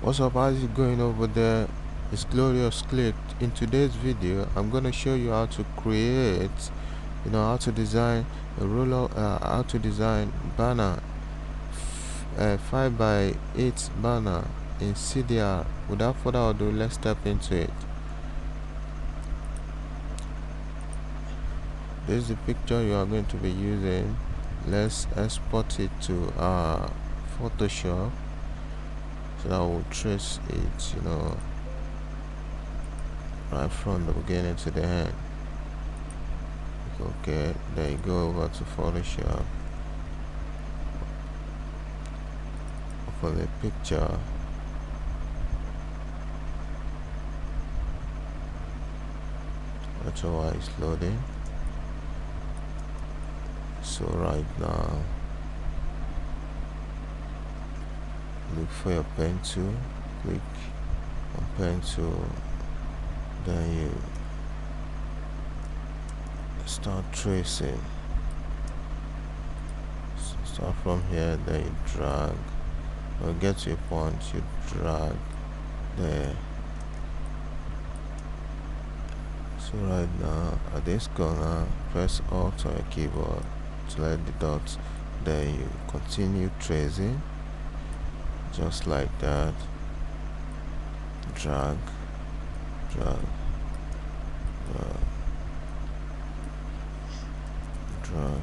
What's up, how's it going over there? It's Glorious Click. In today's video I'm going to show you how to create, how to design a roller, how to design banner, 5 by 8 banner in CDR. Without further ado, let's step into it. This is the picture you are going to be using. Let's export it to Photoshop so that we'll trace it, right from the beginning to the end. Okay, there you go. Over to Photoshop for the picture. That's why it's loading. So right now, look for your pen tool, click on pen tool, then you start tracing. Start from here, then you drag, or get to a point, you drag there. So right now at this corner, press Alt on your keyboard, select the dots, then you continue tracing just like that. Drag, drag, drag, drag.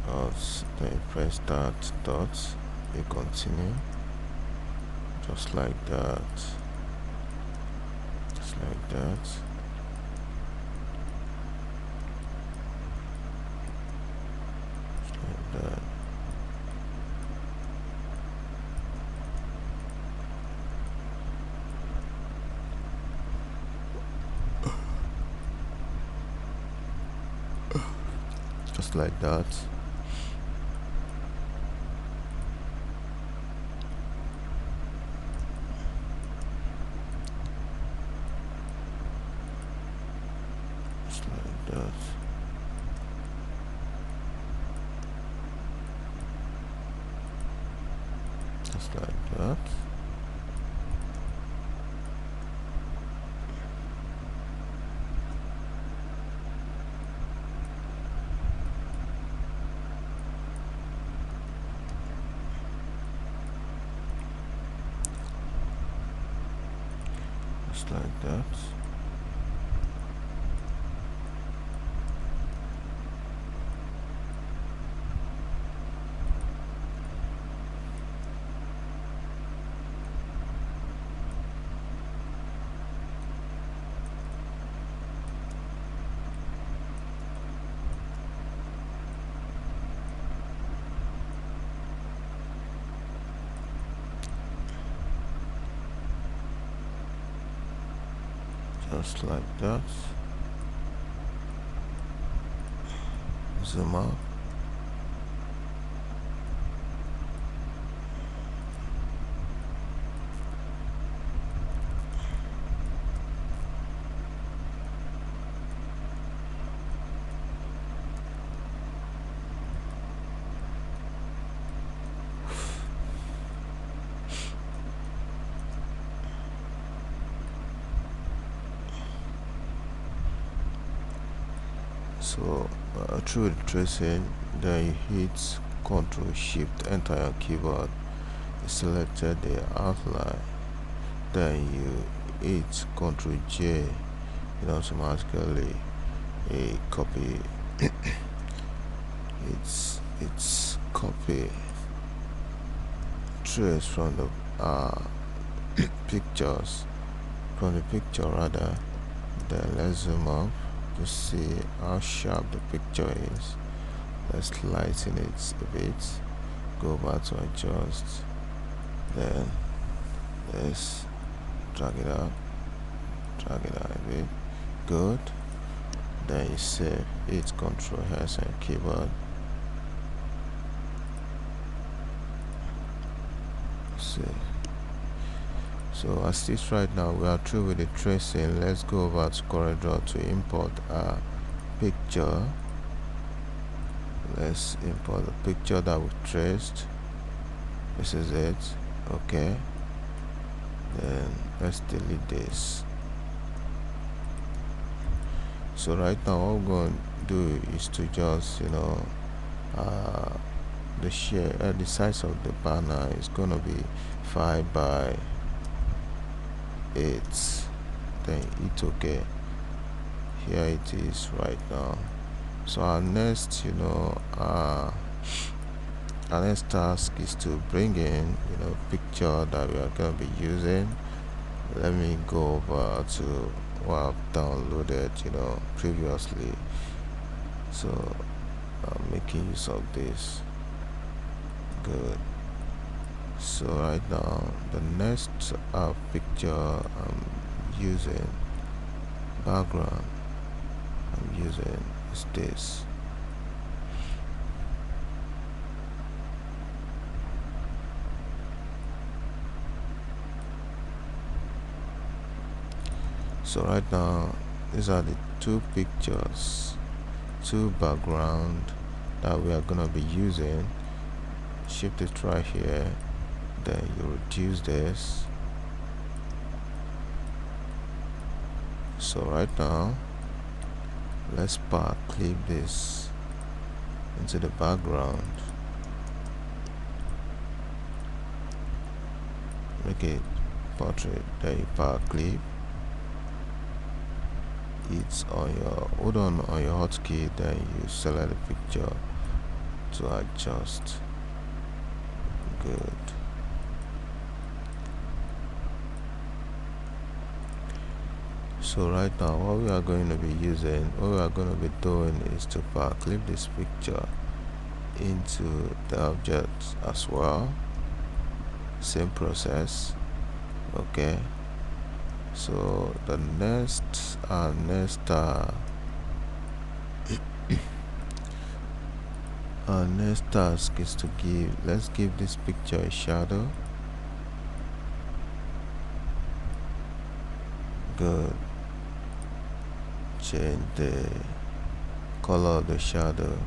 Alt, then you press Start dots, you continue just like that, just like that. Just like that. Just like that. Just like that. Just like that. Just like that. Just like that. Zoom out. So through the tracing, then you hit Ctrl Shift Enter your keyboard, you selected the outline, then you hit Ctrl J, automatically a copy it's copy trace from the pictures, from the picture rather. Then let's zoom up to see how sharp the picture is. Let's lighten it a bit, go back to adjust, then let's drag it out a bit. Good. Then you save, hit Ctrl S on keyboard, save. So as this right now, we are through with the tracing. Let's go over to CorelDRAW to import a picture. Let's import the picture that we traced. This is it. Okay, then let's delete this. So right now what we're going to do is to just uh, the size of the banner is going to be 5 by 8. Then hit OK. Here it is right now. So our next our next task is to bring in picture that we are going to be using. Let me go over to what I've downloaded previously. So I'm making use of this. Good. So right now the next picture I'm using, background I'm using, is this. So right now these are the two pictures, two background that we are gonna be using. Shift it right here, then you reduce this. So right now let's path clip this into the background, make it portrait, then you path clip. It's on your hold on your hotkey, then you select the picture to adjust. Good. So right now what we are going to be doing is to clip this picture into the object as well. Same process. Okay. So the next next task is to let's give this picture a shadow. Good. Change the color of the shadow.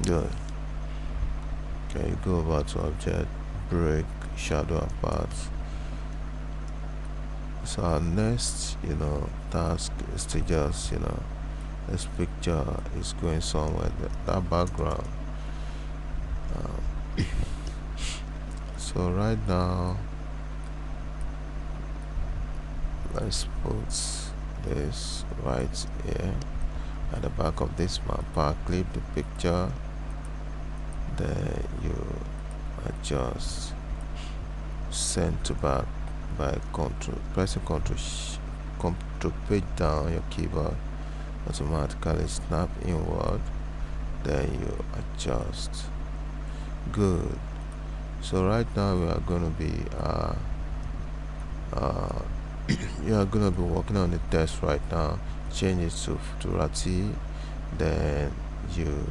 Good. Okay, go over to object, break shadow apart. So our next task is to just this picture is going somewhere, that background. So right now let's put this right here at the back of this map. Clip the picture, then you adjust send to back by pressing control page down on your keyboard. Automatically snap inward, then you adjust. Good. So right now we are going to be you are going to be working on the text right now. Change it to Futurati, then you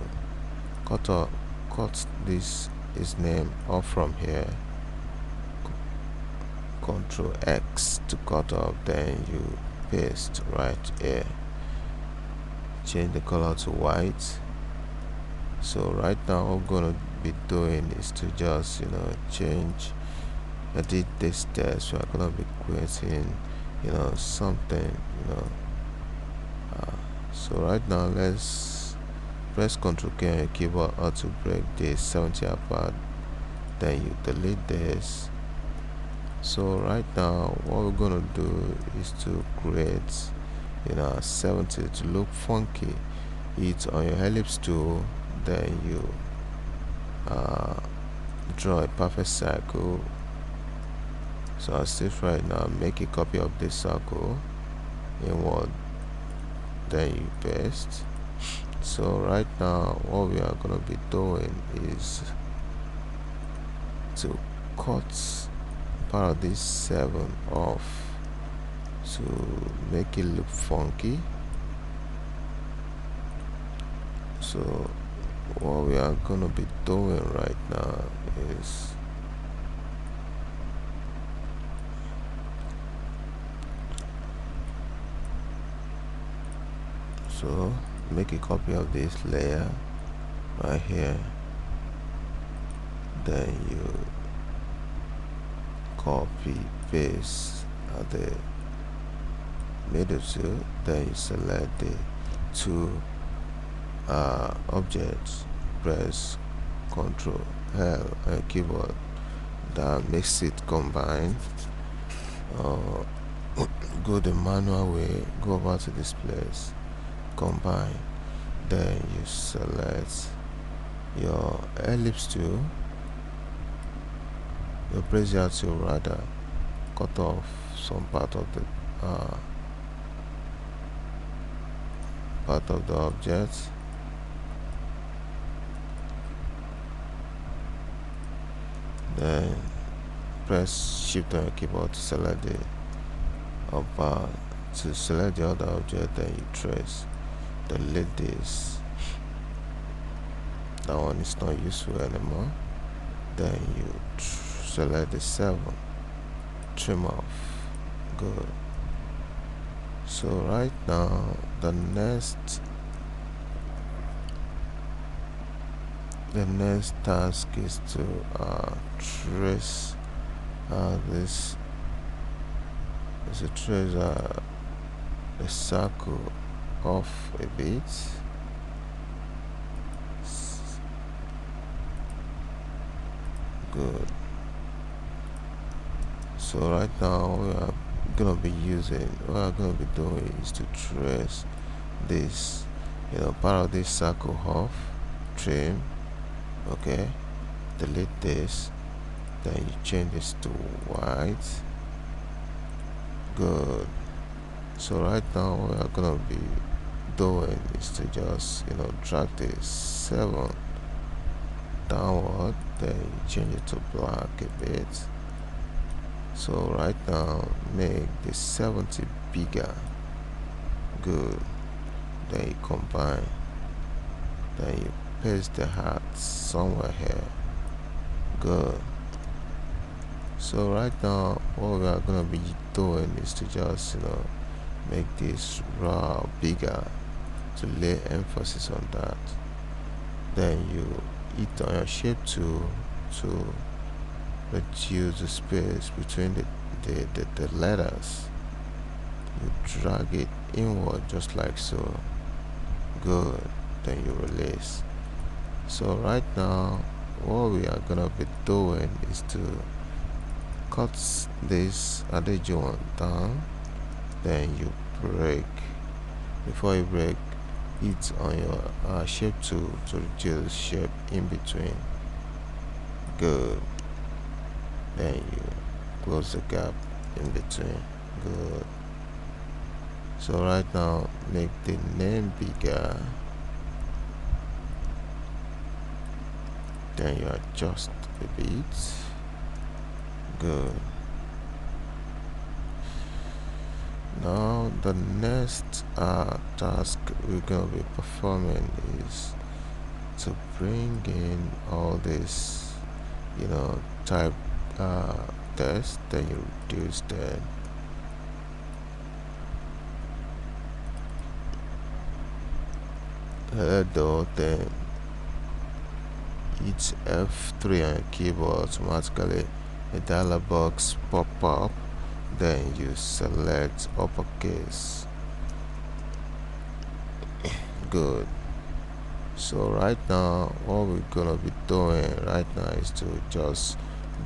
cut this his name off from here. Control X to cut off, then you paste right here. Change the color to white. So right now what we're going to be doing is to just edit this text. We are going to be creating something so right now let's press Ctrl K on your keyboard or to break this 70 apart, then you delete this. So right now what we're going to do is to create 70 to look funky. It's on your ellipse tool, then you draw a perfect circle. So I'll save right now, make a copy of this circle in Word, then you paste. So right now what we are going to be doing is to cut part of this 7 off to make it look funky. So what we are going to be doing right now is So make a copy of this layer right here, then you copy paste at the middle tool, then you select the two objects, press Ctrl L on your keyboard. That makes it combine. Go the manual way, go over to this place, combine, then you select your ellipse tool, your bezier tool rather, cut off some part of the object, then press shift on your keyboard to select the upper, to select the other object, then you trace, delete this, that one is not useful anymore, then you select the 7, trim off, good. So right now the next task is to trace this is to trace the circle off a bit. Good. So right now we are gonna be doing is to trace this, part of this circle off, trim, okay, delete this, then you change this to white, good. So right now what we are gonna be doing is to just drag this 7 downward, then you change it to black a bit. So right now make the 70 bigger, good, then you combine, then you paste the heart somewhere here, good. So right now what we are gonna be doing is to just make this raw bigger to lay emphasis on that. Then you hit on your shape tool to reduce the space between the letters. You drag it inward just like so, good, then you release. So right now what we are gonna be doing is to cut this adagio down, then you break. Before you break, hit on your shape tool to reduce shape in between, good, then you close the gap in between, good. So right now make the name bigger, then you adjust a bit, good. Now the next task we're going to be performing is to bring in all this type text, then you reduce that, hello, then hit F3 on your keyboard, automatically a dialog box pop up, then you select uppercase, good. So right now what we're gonna be doing right now is to just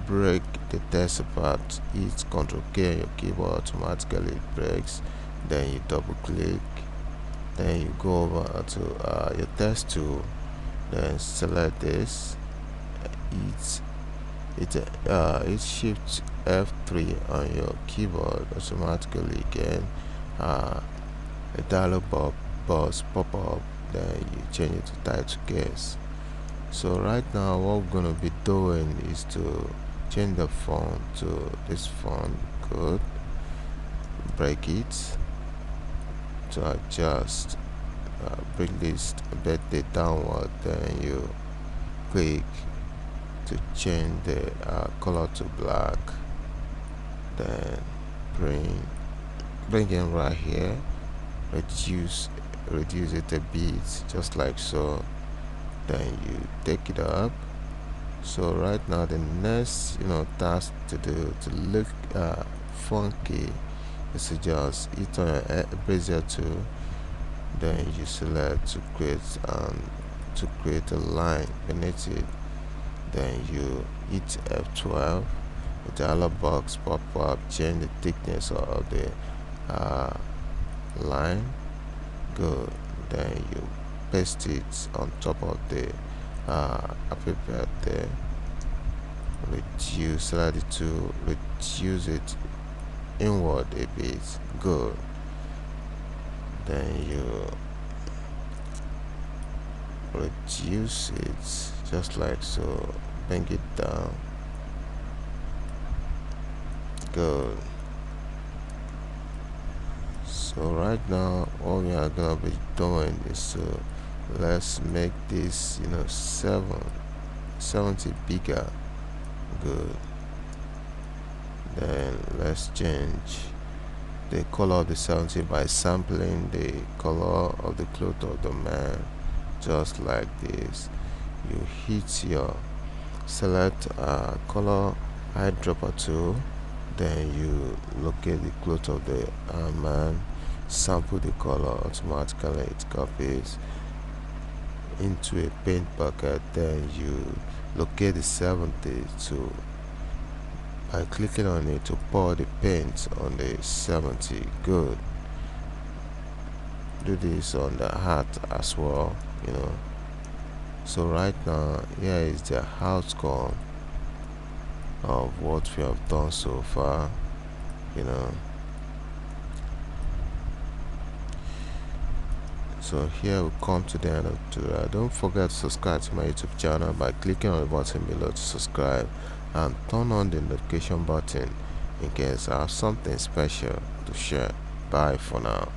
break the text apart. Hit Ctrl K on your keyboard, automatically it breaks, then you double click, then you go over to your text tool, then select this, hit shift F3 on your keyboard, automatically again a dialog box pop up, then you change it to title case. So right now what we're gonna be doing is to change the font to this font, good, break it to adjust, bring this a bit downward, then you click to change the color to black, then bring in right here, reduce reduce it a bit, just like so. Then you take it up. So right now the next task to do to look funky is to just hit on your bezier tool. Then you select to create a line beneath it. Then you hit F12. The dialog box pop up, change the thickness of the line. Good. Then you paste it on top of the happy birthday. Reduce, select it to reduce it inward a bit. Good. Then you reduce it just like so, bring it down. Good. So right now all we are gonna be doing is to let's make this 70 bigger. Good. Then let's change the color of the 70 by sampling the color of the cloth of the man, just like this. You hit your select color eyedropper tool, then you locate the cloth of the man, sample the color, automatically it copies into a paint bucket. Then you locate the 70 to by clicking on it to pour the paint on the 70. Good. Do this on the hat as well. So right now here is the outcome of what we have done so far. So here we come to the end of the tutorial. Don't forget to subscribe to my YouTube channel by clicking on the button below to subscribe, and turn on the notification button in case I have something special to share. Bye for now.